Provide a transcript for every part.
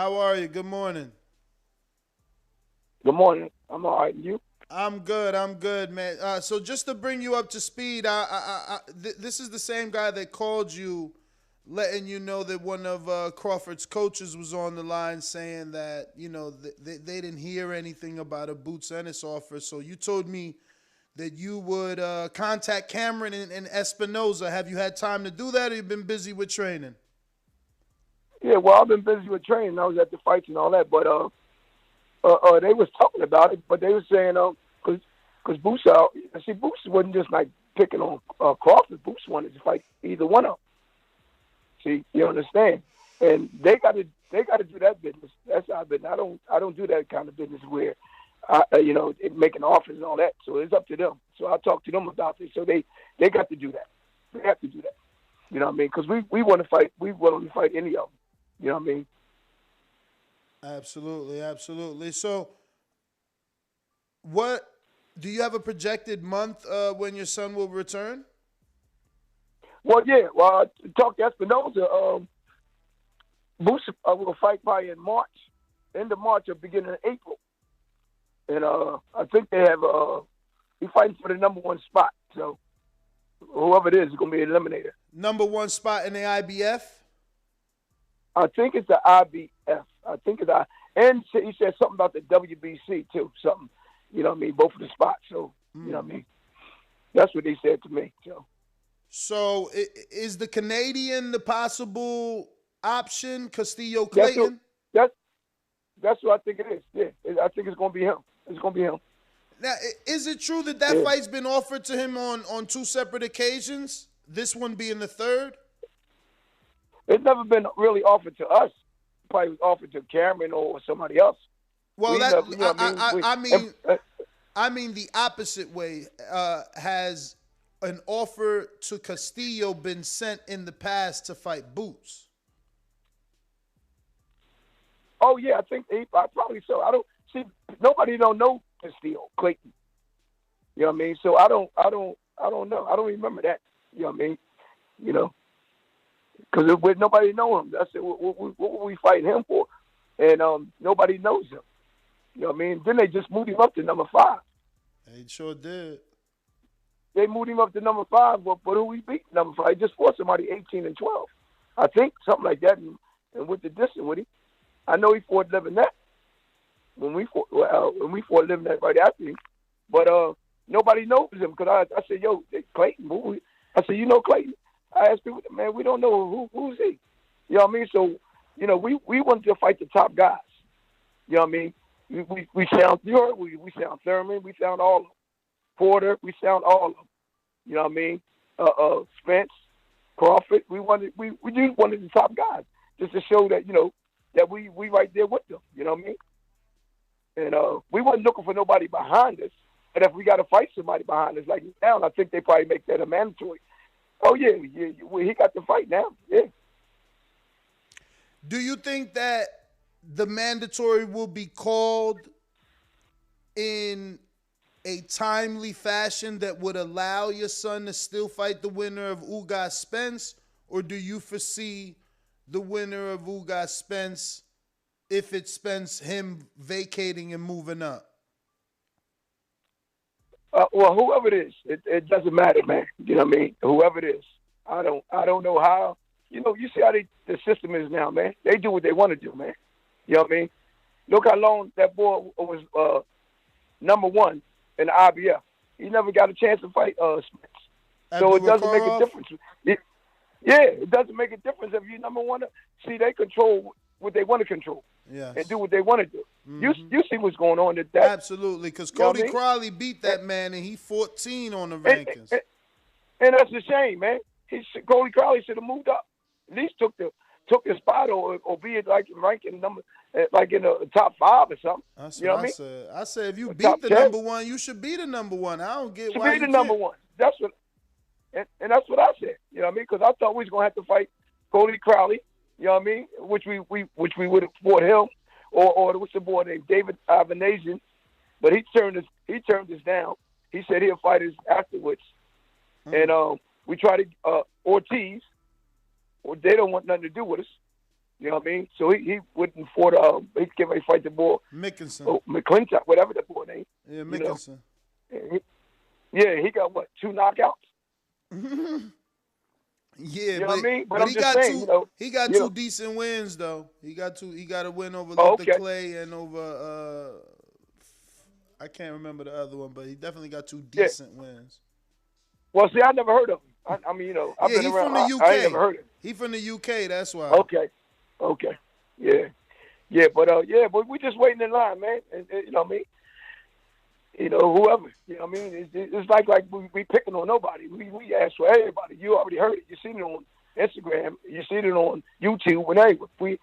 How are you? Good morning. Good morning. I'm all right. And you? I'm good. I'm good, man. So just to bring you up to speed, this is the same guy that called you, letting you know that one of Crawford's coaches was on the line saying that they didn't hear anything about a Boots Ennis offer. So you told me that you would contact Cameron and Espinoza. Have you had time to do that, or you've been busy with training? Yeah. Well, I've been busy with training. I was at the fights and all that, but they was talking about it, but they were saying because Boots out. See, Boots wasn't just like picking on Crawford. Boots wanted to fight either one of them. See, you understand? And they got to do that business. That's our business. I don't do that kind of business where making offers and all that. So it's up to them. So I talked to them about this. So they got to do that. They have to do that. You know what I mean? Because we want to fight. We want to fight any of them. You know what I mean? Absolutely, absolutely. So, what do you have a projected month when your son will return? Well, yeah. Well, I talked to Espinoza. Boots will fight probably in March, end of March or beginning of April, and I think they have he's fighting for the number one spot. So whoever it is going to be an eliminator. Number one spot in the IBF. I think it's the IBF. I think it's and he said something about the WBC too. Something, you know what I mean? Both of the spots. So you know what I mean? That's what they said to me. So is the Canadian the possible option? Castillo That's what, Clayton. that's that's what I think it is. Yeah, I think it's going to be him. It's going to be him. Now, is it true that that Yeah. fight's been offered to him on two separate occasions? This one being the third. It's never been really offered to us. Probably was offered to Cameron or somebody else. Well, We that never, you know what I mean? I mean the opposite way. Has an offer to Castillo been sent in the past to fight Boots? Oh yeah, I think probably so. I don't see nobody don't know Castillo Clayton. You know what I mean? So I don't know. I don't remember that. You know what I mean? You know, because nobody know him. That's it. What were we fighting him for? And nobody knows him. You know what I mean? Then they just moved him up to number 5. They sure did. They moved him up to number 5, but who we beat number 5? He just fought somebody 18-12. I think something like that, and went the distance with him. I know he fought Living that when we fought Living that right after him, but nobody knows him because I said, yo, Clayton. I said, you know Clayton? I asked people, man, we don't know who's he. You know what I mean? So, you know, we wanted to fight the top guys. You know what I mean? We sound York, we sound Thurman, we sound all of them. Porter, we sound all of them. You know what I mean? Spence, Crawford, we just wanted the top guys just to show that, you know, that we right there with them. You know what I mean? And we wasn't looking for nobody behind us. And if we got to fight somebody behind us like now, I think they probably make that a mandatory. Oh yeah, well, he got to fight now. Yeah. Do you think that the mandatory will be called in a timely fashion that would allow your son to still fight the winner of Ugas Spence, or do you foresee the winner of Ugas Spence, if it Spence, him vacating and moving up? Well, whoever it is, it doesn't matter, man. You know what I mean? Whoever it is, I don't know how. You know, you see how the system is now, man. They do what they want to do, man. You know what I mean? Look how long that boy was number 1 in the IBF. He never got a chance to fight Spence. So it doesn't make a difference. It doesn't make a difference if you're number 1. See, they control what they want to control. Yes. And do what they want to do. Mm-hmm. You see what's going on at that. Absolutely, because Cody Crowley beat that man, and he 14 on the rankings. And that's a shame, man. Cody Crowley should have moved up. At least took the spot or be it like ranking number like in the top 5 or something. That's you know what I I mean? said. I said if you beat the 10. number 1, you should be the number 1. I don't get why be you the can't. number 1. That's what, and that's what I said. You know what I mean? Because I thought we was gonna have to fight Cody Crowley. You know what I mean? Which we would have fought him or what's the boy named David Ivanasian, but he turned us down. He said he'll fight us afterwards, and we tried to Ortiz. Well, they don't want nothing to do with us. You know what I mean? So he wouldn't fought. He's getting ready to fight the boy Mickelson. McClintock, whatever the boy name. Yeah, Mickelson. Yeah, he got what, 2 knockouts? Yeah, you know but, what I mean? but I'm he just got saying, two. He got two know. decent wins though. He got a win over Oh, Luther okay. Clay and over I can't remember the other one, but he definitely got two Yeah. decent wins. Well, see, I never heard of him. I mean, I've been he around. from the UK. I ain't never heard of him. He from the UK. That's why. Okay. Yeah, but we just waiting in line, man. And you know what I mean? Whoever. You know what I mean? It's like we picking on nobody. We ask for everybody. You already heard it. You seen it on Instagram. You seen it on YouTube. Whenever we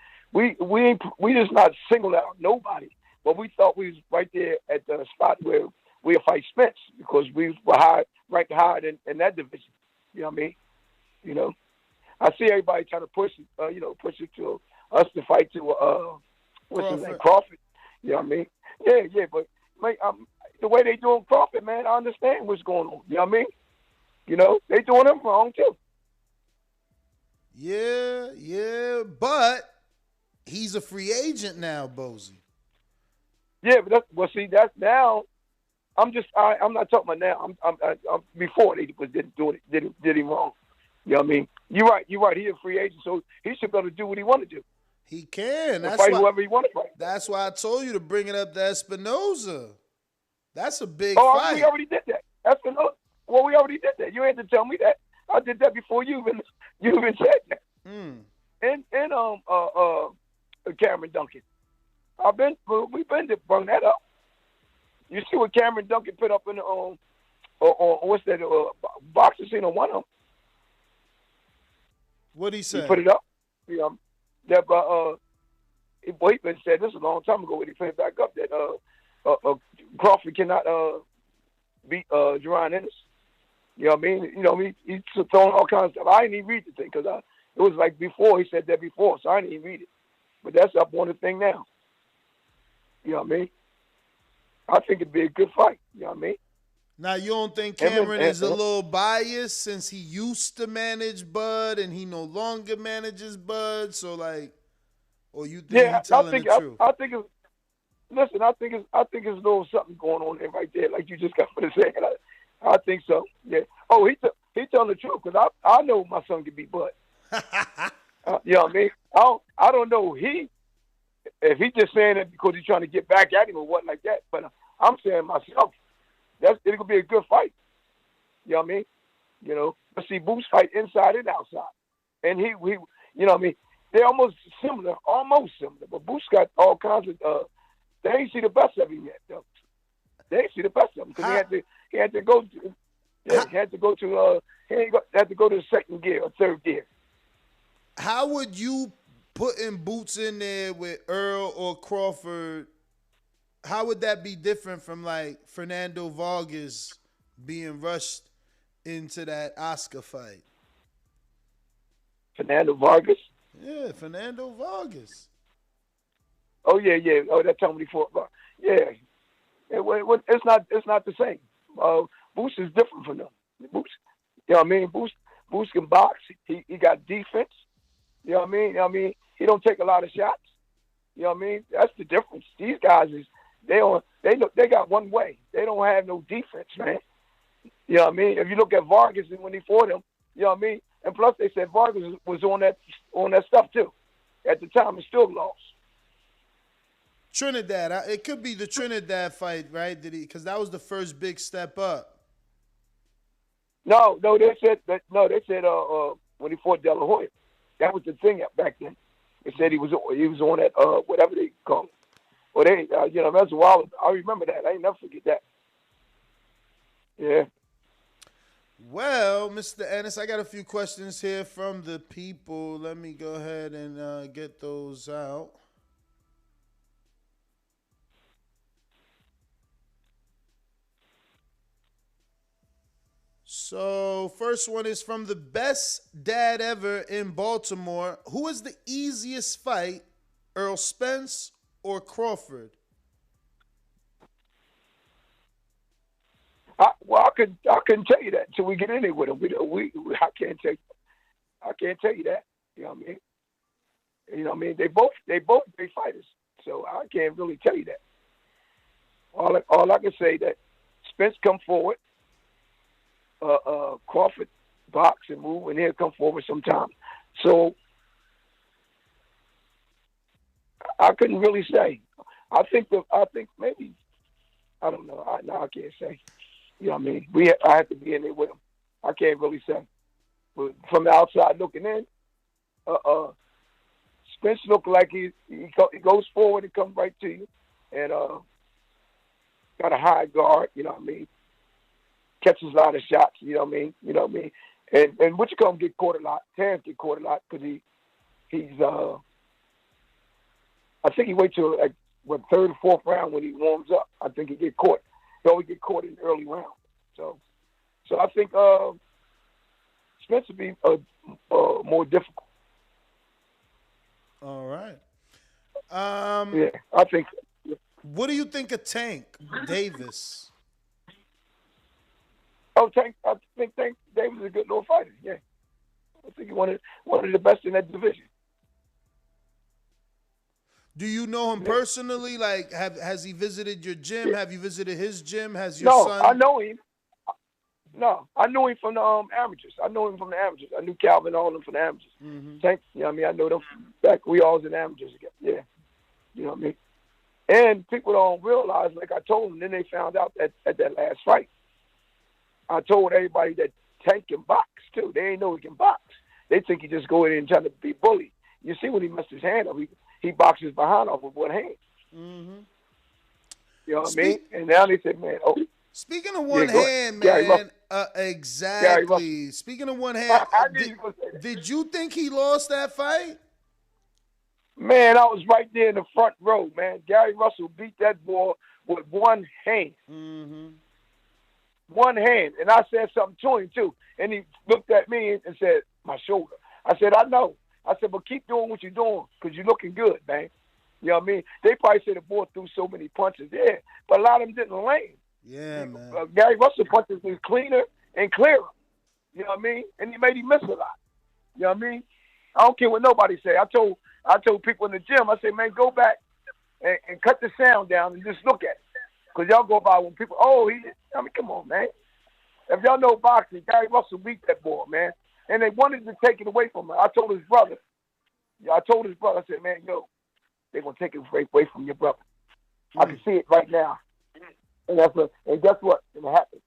just not single out nobody. But we thought we was right there at the spot where we'll fight Spence because we were ranked higher in that division. You know what I mean? I see everybody trying to push it. Push it to us to fight to what's his name, Crawford. You know what I mean? Yeah. But the way they doing Crawford, man, I understand what's going on. You know what I mean? They doing him wrong too. Yeah, but he's a free agent now, Bozy. Yeah, but that's now. I'm not talking about now. I'm before they did him wrong. You know what I mean? You're right. He's a free agent, so he should be able to do what he want to do. He can. That's fight why, whoever he want to fight. That's why I told you to bring it up to Espinoza. That's a big fight. We already did that. Espinoza. Well, we already did that. You had to tell me that. I did that before you even said that. And Cameron Duncan. We've been to bring that up. You see what Cameron Duncan put up in the on what's that boxing scene on one of them. What he said? He put it up. He said this a long time ago when he put it back up that Crawford cannot beat Bozy Ennis. You know what I mean? He's throwing all kinds of stuff. I didn't even read the thing because it was like before. He said that before, so I didn't even read it. But that's up on the thing now. You know what I mean? I think it'd be a good fight. You know what I mean? Now, you don't think Cameron is a little biased since he used to manage Bud and he no longer manages Bud? So, or you think he's telling the truth? I think it's a little something going on there right there, like you just got to say. I think so. Yeah. Oh, he telling the truth because I know my son can beat Bud. You know what I mean? I don't know if he just saying it because he's trying to get back at him or what like that. But I'm saying myself, it's gonna be a good fight. You know what I mean? Let's see Boots fight inside and outside, and he you know what I mean? They're almost similar, but Boots got all kinds of. They ain't see the best of him yet, though. They ain't see the best of him because he had to go to the second gear or third gear. How would you putting Boots in there with Earl or Crawford? How would that be different from Fernando Vargas being rushed into that Oscar fight? Fernando Vargas? Yeah, Fernando Vargas. Oh yeah. Oh, that time when he fought. Yeah. It's not the same. Boots is different from them. Boots, you know what I mean? Boots can box. He got defense. You know what I mean? He don't take a lot of shots. You know what I mean? That's the difference. These guys they got one way. They don't have no defense, man. You know what I mean? If you look at Vargas and when he fought him, you know what I mean? And plus they said Vargas was on that stuff too. At the time and still lost. Trinidad. It could be the Trinidad fight, right? Because that was the first big step up. No, they said when he fought De La Hoya. That was the thing back then. They said he was on that whatever they call it. Well, that's a while. I remember that. I ain't never forget that. Yeah. Well, Mr. Ennis, I got a few questions here from the people. Let me go ahead and get those out. So, first one is from the best dad ever in Baltimore. Who is the easiest fight, Earl Spence or Crawford? I couldn't tell you that until we get in there with him. I can't tell you that. You know what I mean? You know what I mean? They both great fighters. So I can't really tell you that. All I can say that Spence come forward, Crawford box and move, and he'll come forward sometime. So I couldn't really say. I think maybe I don't know. I can't say. You know what I mean? I have to be in there with him. I can't really say. But from the outside looking in, Spence look like he goes forward and comes right to you, and got a high guard. You know what I mean? Catches a lot of shots. You know what I mean? You know what I mean? And what you call him get caught a lot. Terrence get caught a lot because he's I think he waits till like third or fourth round when he warms up. I think he get caught. He always get caught in the early round. So I think Spence would be more difficult. All right. Yeah, I think. What do you think of Tank Davis? Oh, I think Tank Davis is a good little fighter. Yeah, I think he's one of the best in that division. Do you know him personally? Like, has he visited your gym? Yeah. Have you visited his gym? Has your son? No, I know him. No, I knew him from the amateurs. I know him from the amateurs. I knew Calvin all of them from the amateurs. Mm-hmm. Tank, you know what I mean? I know them back. We all was in amateurs again. Yeah, you know what I mean? And people don't realize, like I told them, then they found out that at that last fight, I told everybody that Tank can box, too. They ain't know he can box. They think he just go in and try to be bullied. You see when he messed his hand up, he boxes behind off with one hand. Mm-hmm. You know what I mean? And now they say, man, oh. Speaking of one hand, man, exactly. Speaking of one hand, did you think he lost that fight? Man, I was right there in the front row, man. Gary Russell beat that boy with one hand. Mm-hmm. One hand. And I said something to him, too. And he looked at me and said, my shoulder. I said, I know. I said, but keep doing what you're doing because you're looking good, man. You know what I mean? They probably said the boy threw so many punches. Yeah, but a lot of them didn't land. Yeah, man. Gary Russell punches was cleaner and clearer. You know what I mean? And he made him miss a lot. You know what I mean? I don't care what nobody say. I told people in the gym, I say, man, go back and cut the sound down and just look at it. Because y'all go by when people, I mean, come on, man. If y'all know boxing, Gary Russell beat that boy, man. And they wanted to take it away from him. I told his brother, I said, man, they're going to take it away from your brother. I can see it right now. And guess what? It happened.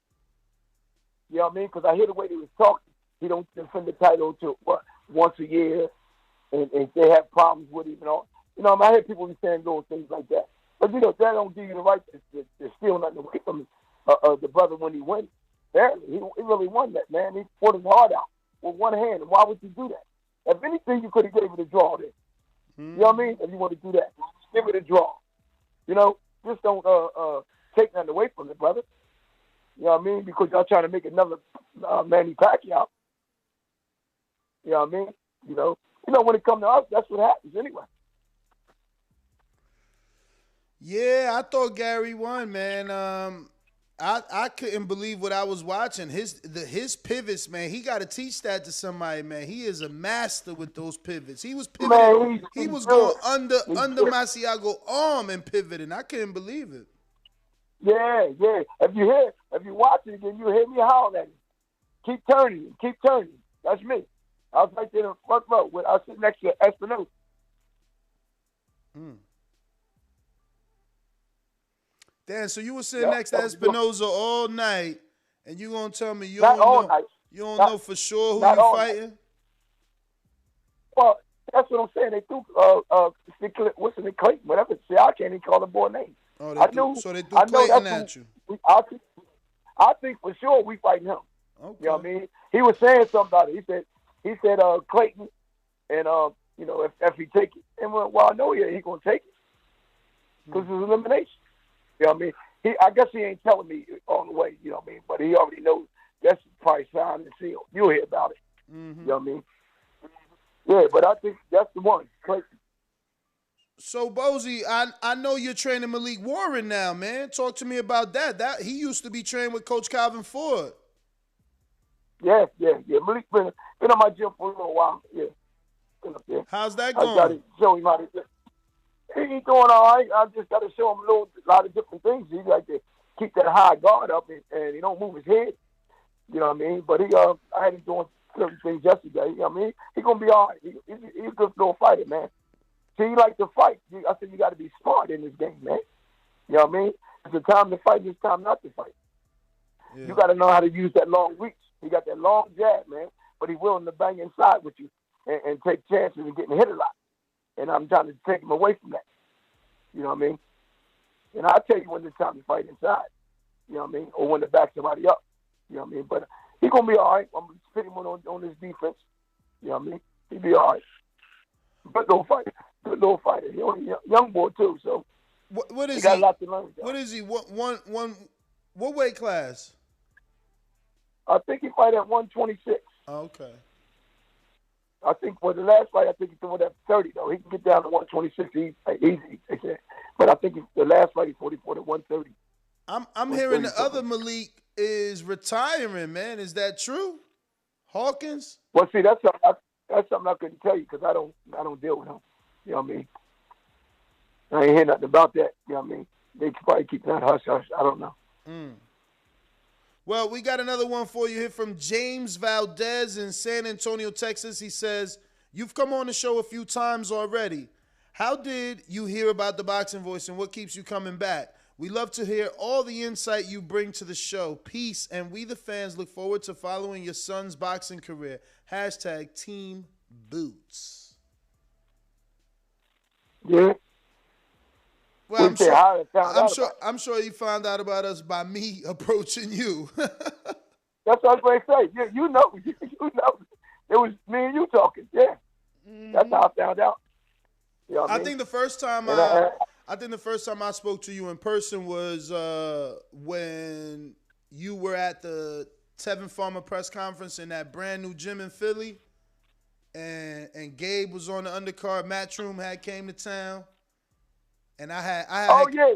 You know what I mean? Because I hear the way they was talking. He don't defend the title until, once a year. And they have problems with him and all. You know, I hear people be saying little things like that. But, that don't give you the right to steal nothing away from the brother when he wins. Apparently, he really won that, man. He put his heart out with one hand. And why would you do that? If anything, you could have gave it a draw then. You know what I mean? If you want to do that, give it a draw. Just don't take nothing away from it, brother. You know what I mean? Because y'all trying to make another Manny Pacquiao. You know what I mean? When it comes to us, that's what happens anyway. Yeah, I thought Gary won, man. I couldn't believe what I was watching. His pivots, man. He got to teach that to somebody, man. He is a master with those pivots. He was pivoting. Man, he was going under Masiago's arm and pivoting. I couldn't believe it. Yeah. If you watch it again, you hear me holler at him. Keep turning. That's me. I was right there in the front row. I was sitting next to Espinoza. Dan, so you were sitting next to Espinoza all night, and you gonna tell me you don't know for sure who you fighting? Night. Well, that's what I'm saying. They threw what's his name, Clayton, whatever. See, I can't even call the boy name. Oh, they threw Clayton at you. I think for sure we fighting him. Okay. You know what I mean? He was saying something about it. He said Clayton, and if he take it, and well, I know he gonna take it because it's elimination. You know what I mean? I guess he ain't telling me all the way. You know what I mean? But he already knows that's probably signed and sealed. You'll hear about it. Mm-hmm. You know what I mean? Yeah, but I think that's the one, Clayton. So Bozy, I know you're training Malik Warren now, man. Talk to me about that. That he used to be trained with Coach Calvin Ford. Yeah. Malik been on my gym for a little while. Yeah. beasting up there. How's that I got going? to show him how to do. He's doing all right. I just got to show him a lot of different things. He like to keep that high guard up, and he don't move his head. You know what I mean? But I had him doing certain things yesterday. You know what I mean? He's gonna be all right. He's a good little fighter, man. See, he like to fight. I said you got to be smart in this game, man. You know what I mean? It's the time to fight. It's time not to fight. Yeah. You got to know how to use that long reach. He got that long jab, man. But he's willing to bang inside with you and take chances and getting hit a lot. And I'm trying to take him away from that. You know what I mean? And I'll tell you when it's time to fight inside. You know what I mean? Or when to back somebody up. You know what I mean? But he's going to be all right. I'm going to fit him on his defense. You know what I mean? He'll be all right. Good little fighter. Good little fighter. He's only a young boy, too. So what is he? Got a lot to learn. What is he? What weight class? I think he fight at 126. Oh, okay. I think for the last fight, I think he threw it at 30, though. He can get down to 126 easy, they said. But I think the last fight, he 44 to 130. I'm hearing the other Malik is retiring, man. Is that true? Hawkins? Well, see, that's something I couldn't tell you because I don't deal with him. You know what I mean? I ain't hear nothing about that. You know what I mean? They probably keep that hush. I don't know. Well, we got another one for you here from James Valdez in San Antonio, Texas. He says, you've come on the show a few times already. How did you hear about the Boxing Voice and what keeps you coming back? We love to hear all the insight you bring to the show. Peace, and we the fans look forward to following your son's boxing career. # Team Boots. Yeah. Well, I'm sure you found out about us by me approaching you. That's what I was going to say. Yeah, you know. It was me and you talking. Yeah. That's how I found out. You know what I mean? think the first time I spoke to you in person was when you were at the Tevin Farmer press conference in that brand new gym in Philly, and Gabe was on the undercard. Matchroom had came to town. And I had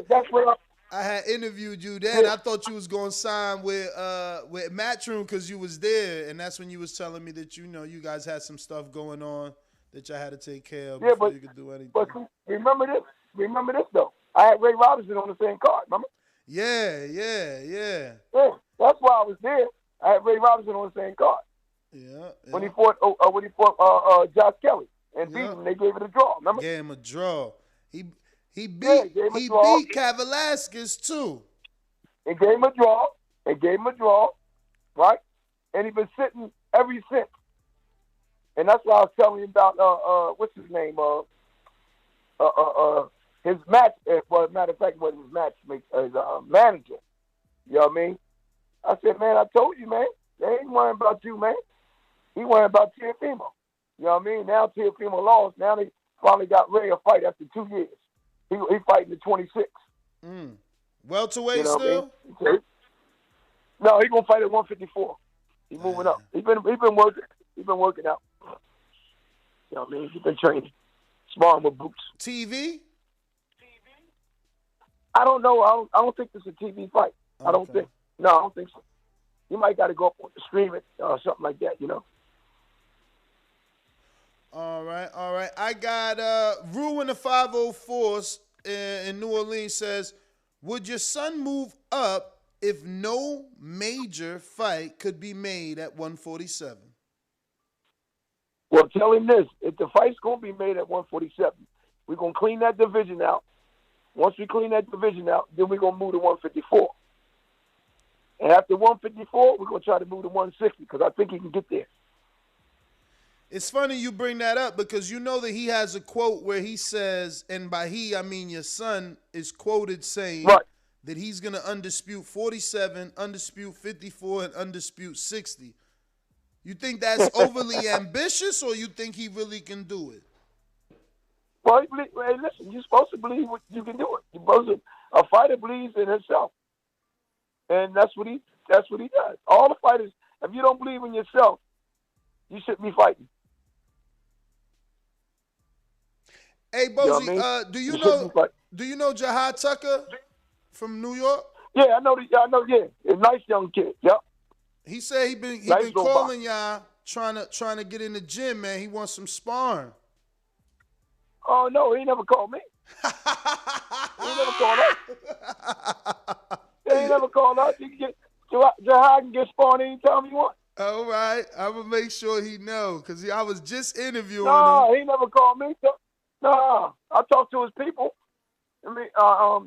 that's what I had interviewed you then. Yeah. I thought you was gonna sign with Matchroom because you was there, and that's when you was telling me that you guys had some stuff going on that y'all had to take care of before you could do anything. But remember this though. I had Ray Robinson on the same card. Remember? Yeah. Yeah, that's why I was there. I had Ray Robinson on the same card. Yeah. When he fought Josh Kelly and beat him, they gave it a draw. Remember? Gave him a draw. He beat Cat Velasquez too. It gave him a draw. Right? And he's been sitting ever since. And that's why I was telling you about what's his name? His match. Well, matter of fact, wasn't his matchmaker, his manager. You know what I mean? I said, man, I told you, man. They ain't worrying about you, man. He worrying about Teofimo. You know what I mean? Now Teofimo lost. Now they finally got Ray a fight after 2 years. He fighting at 26. Welterweight still? I mean? No, he gonna fight at 154. He's moving up. He been working. He's been working out. You know what I mean? He's been training, sparring with Boots. TV? I don't know. I don't think this is a TV fight. Okay. I don't think. No, I don't think so. You might got to go up on the stream it or something like that. You know. All right. I got Ruin the 504s in New Orleans says, would your son move up if no major fight could be made at 147? Well, tell him this. If the fight's going to be made at 147, we're going to clean that division out. Once we clean that division out, then we're going to move to 154. And after 154, we're going to try to move to 160 because I think he can get there. It's funny you bring that up because you know that he has a quote where he says, and by he, I mean your son, is quoted saying that he's going to undispute 47, undispute 54, and undispute 60. You think that's overly ambitious or you think he really can do it? Well, hey, listen, you're supposed to believe you can do it. A fighter believes in himself. And that's what he does. All the fighters, if you don't believe in yourself, you shouldn't be fighting. Hey, Bozy, you know do you know Jahad Tucker from New York? Yeah, I know. Yeah, a nice young kid. Yep. He said he been calling y'all trying to get in the gym, man. He wants some sparring. Oh no, he never called me. He never called us. He never called us. You can get Jahad can get sparring anytime he wants. All right, I'm gonna make sure he know, cause I was just interviewing him. No, he never called me. No, I talked to his people. I mean,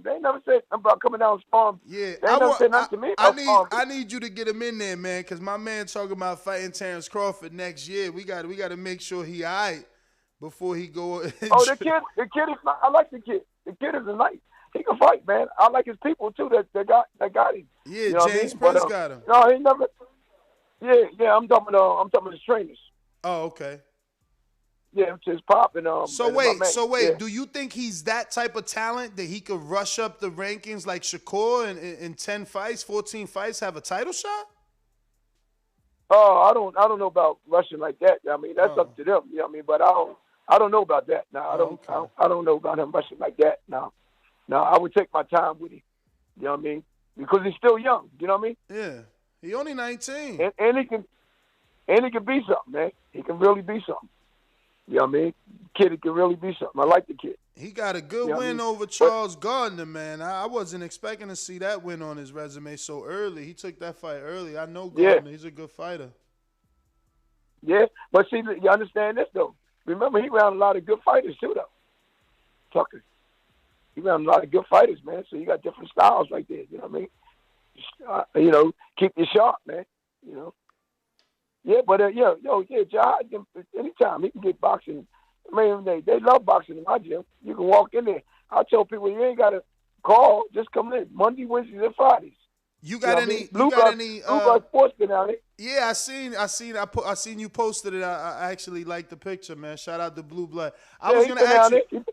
they never said about coming down and sparring. Yeah, they never said nothing to me about sparring. I need you to get him in there, man, cause my man talking about fighting Terrence Crawford next year. We got to make sure he alright before he go. Oh, the kid is. I like the kid. The kid is nice. He can fight, man. I like his people too. That got him. Yeah, you know James Spence got him. No, he never. Yeah. I'm talking his trainers. Oh, okay. Yeah, it's his pop and So and wait. Yeah. Do you think he's that type of talent that he could rush up the rankings like Shakur and in 10 fights, 14 fights, have a title shot? Oh, I don't know about rushing like that. I mean, that's up to them. You know what I mean? But I don't know about that. No, I don't know about him rushing like that. No, I would take my time with him. You know what I mean? Because he's still young. You know what I mean? Yeah, he only 19. And he can be something, man. He can really be something. You know what I mean? Kid, he can really be something. I like the kid. He got a good win over Charles Gardner, man. I wasn't expecting to see that win on his resume so early. He took that fight early. I know Gardner. Yeah. He's a good fighter. Yeah, but see, you understand this, though. Remember, he ran a lot of good fighters, too, though. Tucker. He ran a lot of good fighters, man. So you got different styles right there. You know what I mean? Keep you sharp, man. You know? Yeah, but, Jahad, anytime he can get boxing. I mean, they love boxing in my gym. You can walk in there. I tell people, you ain't got to call. Just come in. Monday, Wednesdays, and Fridays. You got any? Blue Blood Sports been out there. Yeah, I seen you posted it. I actually like the picture, man. Shout out to Blue Blood. I was gonna ask you.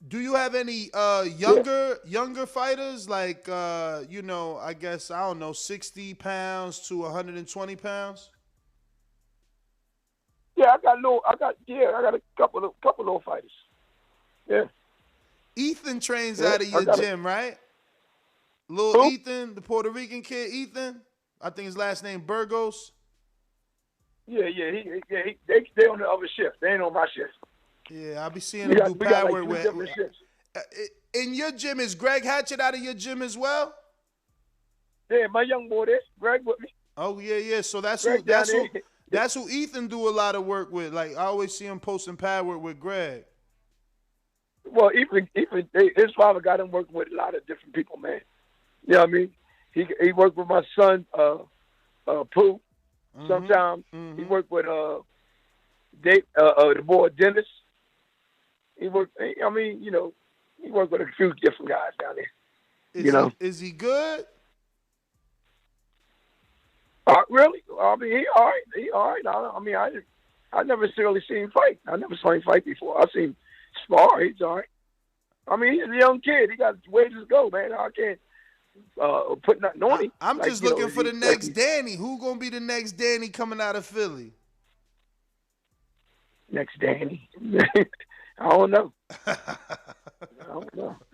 Do you have any younger fighters like I guess I don't know 60 pounds to 120 pounds? Yeah, I got a couple of little fighters. Yeah. Ethan trains out of your gym, right? Little Ethan, the Puerto Rican kid, Ethan. I think his last name Burgos. Yeah. They on the other shift. They ain't on my shift. Yeah, I'll be seeing him do pad work with. In your gym, is Greg Hatchett out of your gym as well? Yeah, my young boy there, Greg with me. Oh yeah. So that's who Ethan do a lot of work with. Like I always see him posting pad work with Greg. Well, Ethan, his father got him working with a lot of different people, man. You know what I mean? He worked with my son, Pooh. Mm-hmm. Sometimes he worked with the boy Dennis. He worked. I mean, he worked with a few different guys down there. Is he good? Really? I mean, he all right. He all right. I never necessarily seen him fight. I never saw him fight before. I seen him spar. He's all right. I mean, he's a young kid. He got ways to go, man. I can't put nothing on him. I'm just looking for the next Danny. Who gonna be the next Danny coming out of Philly? Next Danny? I don't know. I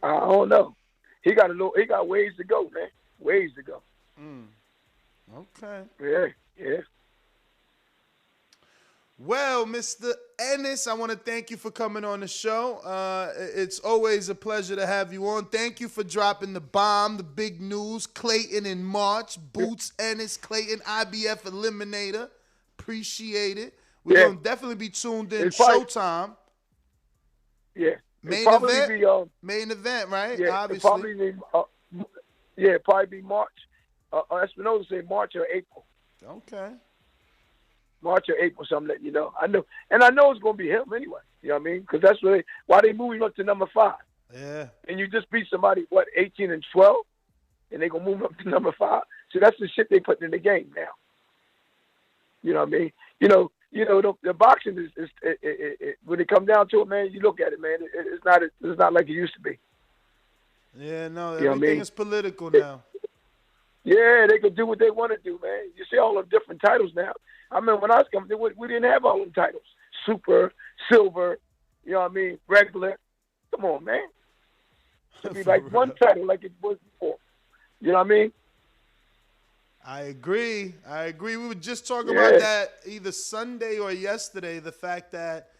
don't know. He got ways to go, man. Ways to go. Okay. Yeah. Well, Mr. Ennis, I want to thank you for coming on the show. It's always a pleasure to have you on. Thank you for dropping the bomb, the big news. Clayton in March. Boots Ennis, Clayton, IBF Eliminator. Appreciate it. We're going to definitely be tuned in. Showtime. Yeah. Main event? Main event, right? Yeah, obviously. Probably be March. Espinoza say March or April. Okay. March or April, so I'm letting you know. I know it's going to be him anyway. You know what I mean? Because that's why they move him up to number 5. Yeah. And you just beat somebody, 18 and 12? And they going to move him up to number 5? So that's the shit they put in the game now. You know what I mean? The boxing is when it comes down to it, man, you look at it, man, it's not like it used to be. Yeah, no, everything is political now. Yeah, they can do what they want to do, man. You see all the different titles now. I mean, when I was coming, we didn't have all them titles. Super, silver, you know what I mean, regular. Come on, man. It should be like one title like it was before. You know what I mean? I agree. We were just talking Yeah. about that either Sunday or yesterday. The fact that,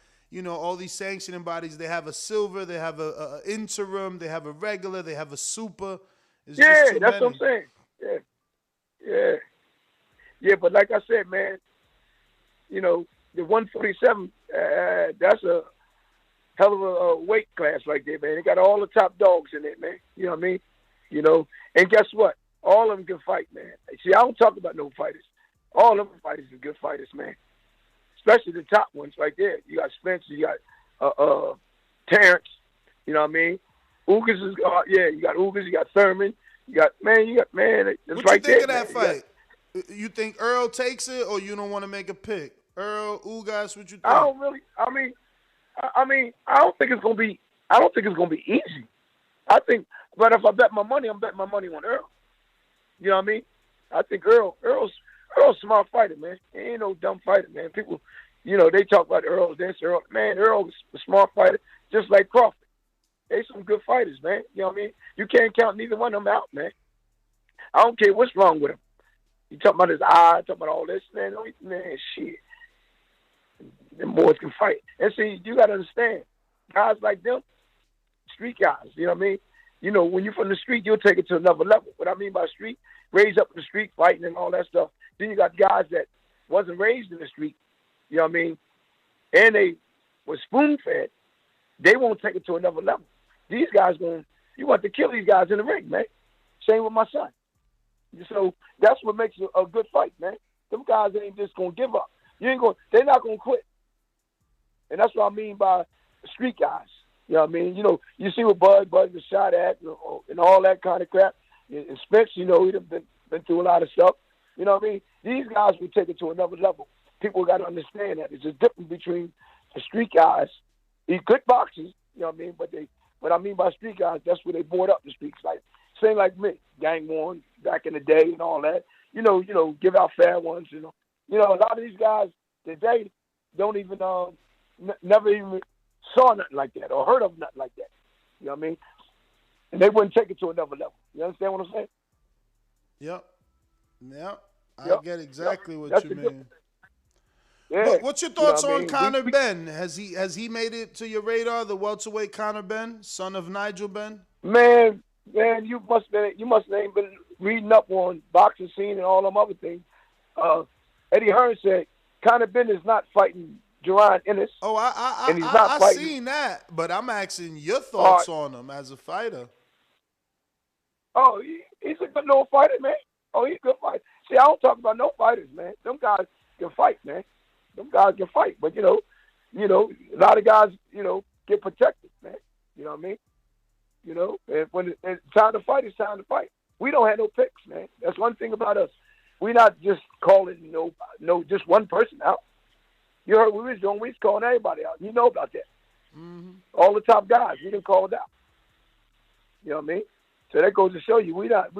all these sanctioning bodies, they have a silver, they have a interim, they have a regular, they have a super. It's just too That's many. what I'm saying. Yeah. But like I said, man, the 147, that's a hell of a weight class right there, man. They got all the top dogs in it, man. You know what I mean? And guess what? All of them can fight, man. See, I don't talk about no fighters. All of them fighters are good fighters, man. Especially the top ones right there. You got Spence, you got Terrence. You know what I mean? Ugas is, you got Ugas, you got Thurman. What right you think there, of that man. fight? You think Earl takes it, or you don't want to make a pick? Earl, Ugas, what you think? I don't really. I mean, I don't think it's gonna be. I don't think it's gonna be easy. I think, but if I bet my money, I'm betting my money on Earl. You know what I mean? I think Earl's a smart fighter, man. He ain't no dumb fighter, man. People, they talk about Earl, this Earl. Man, Earl's a smart fighter, just like Crawford. They some good fighters, man. You know what I mean? You can't count neither one of them out, man. I don't care what's wrong with him. You talking about his eye, talking about all this, man. Shit. Them boys can fight. And see, you got to understand, guys like them, street guys, you know what I mean? When you're from the street, you'll take it to another level. What I mean by street, raised up in the street, fighting and all that stuff. Then you got guys that wasn't raised in the street, you know what I mean? And they were spoon-fed. They won't take it to another level. These guys you want to kill these guys in the ring, man. Same with my son. So that's what makes it a good fight, man. Them guys ain't just going to give up. They're not going to quit. And that's what I mean by street guys. You know what I mean? You see what Bud was shot at and all that kind of crap. And Spence, he'd been through a lot of stuff. You know what I mean? These guys will take it to another level. People got to understand that. There's a difference between the street guys. These good boxers, you know what I mean? But what I mean by street guys, that's where they board up the streets. Like, same like me, gang worn back in the day and all that. Give out fair ones, a lot of these guys today don't even, never even saw nothing like that or heard of nothing like that. You know what I mean? And they wouldn't take it to another level. You understand what I'm saying? Yep. I get exactly what you mean. Yeah. What's your thoughts on Conor Benn? Has he made it to your radar? The welterweight Conor Benn, son of Nigel Benn. Man, you must have been reading up on boxing scene and all them other things. Eddie Hearn said Conor Benn is not fighting Duran Ennis. Oh, I seen that, but I'm asking your thoughts on him as a fighter. Oh, he's a good little fighter, man. Oh, he's a good fighter. See, I don't talk about no fighters, man. Them guys can fight, man. Them guys can fight, but a lot of guys, get protected, man. You know what I mean? And when it's time to fight, it's time to fight. We don't have no picks, man. That's one thing about us. We're not just calling just one person out. You heard what we was doing. We was calling everybody out. You know about that. Mm-hmm. All the top guys, we didn't call it out. You know what I mean? So that goes to show you we not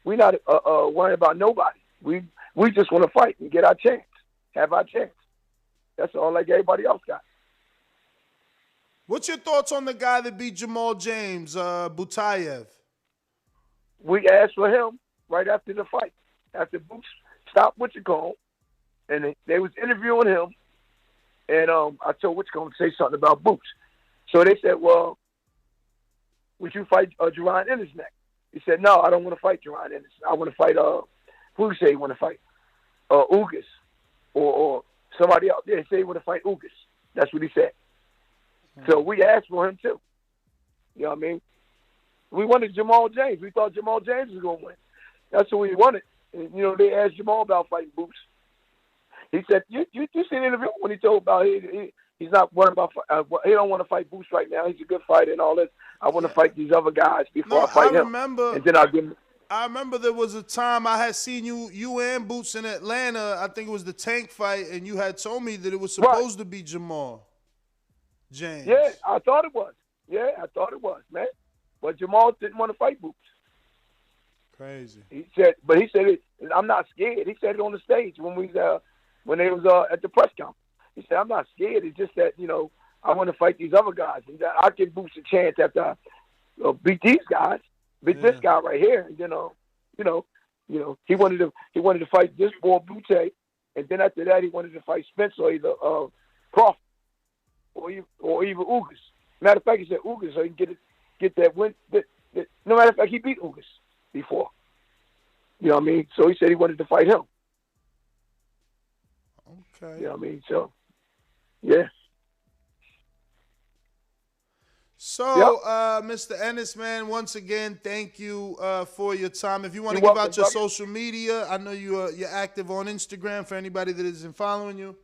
worrying about nobody. We just want to fight and get our chance, have our chance. That's all like everybody else got. What's your thoughts on the guy that beat Jamal James, Butayev? We asked for him right after the fight, after Boots stopped and they was interviewing him, and I told to say something about Boots. So they said, well, would you fight Duran Ennis next? He said, no, I don't want to fight Duran Ennis. I want to fight, who you say you want to fight? Ugas or somebody else. Yeah, he said he want to fight Ugas. That's what he said. So we asked for him too. You know what I mean? We wanted Jamal James. We thought Jamal James was going to win. That's what we wanted. And, they asked Jamal about fighting Boots. He said, you see the interview when he told about he's not worried about he don't want to fight Boots right now. He's a good fighter and all this. I want to fight these other guys before I fight him. And then I'll give him. I remember there was a time I had seen you and Boots in Atlanta. I think it was the Tank fight, and you had told me that it was supposed to be Jamal James. Yeah, I thought it was. Man. But Jamal didn't want to fight Boots. Crazy. He said, I'm not scared. He said it on the stage when they was at the press conference. He said, I'm not scared. It's just that, I want to fight these other guys. And I'll give Boots a chance after I beat these guys, beat this guy right here. And then, You know, he wanted to fight this boy Butte, and then after that he wanted to fight Spence or either Crawford or even Ugas. Matter of fact, he said Ugas so he can get that win. No matter of fact, he beat Ugas before. You know what I mean? So he said he wanted to fight him. Okay. You know what I mean? So, yeah. So, Mr. Ennis, man, once again, thank you for your time. If you want to You're give out welcome, your brother. social media, I know you're active on Instagram for anybody that isn't following you.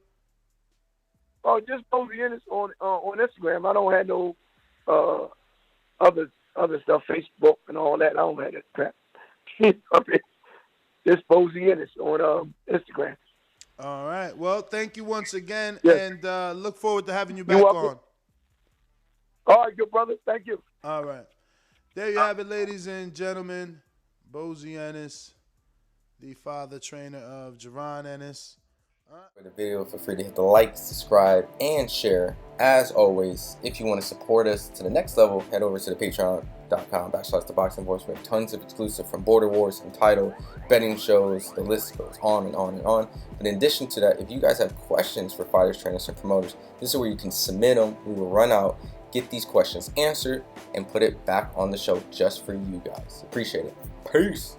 Oh, just Bozy Ennis on Instagram. I don't have no other stuff, Facebook and all that. I don't have that crap. Just Bozy Ennis on Instagram. All right. Well, thank you once again, Yes. and look forward to having you You're back welcome. on. All right, good brother. Thank you. All right. There you have it, ladies and gentlemen. Bozy Ennis, the father trainer of Jaron Ennis. For the video, feel free to hit the like, subscribe, and share. As always, if you want to support us to the next level, head over to the patreon.com/ThaBoxingVoice. We have tons of exclusive from Border Wars, Entitled, betting shows, the list goes on and on and on. But in addition to that, if you guys have questions for fighters, trainers, and promoters, this is where you can submit them. We will run out, get these questions answered, and put it back on the show just for you guys. Appreciate it. Peace.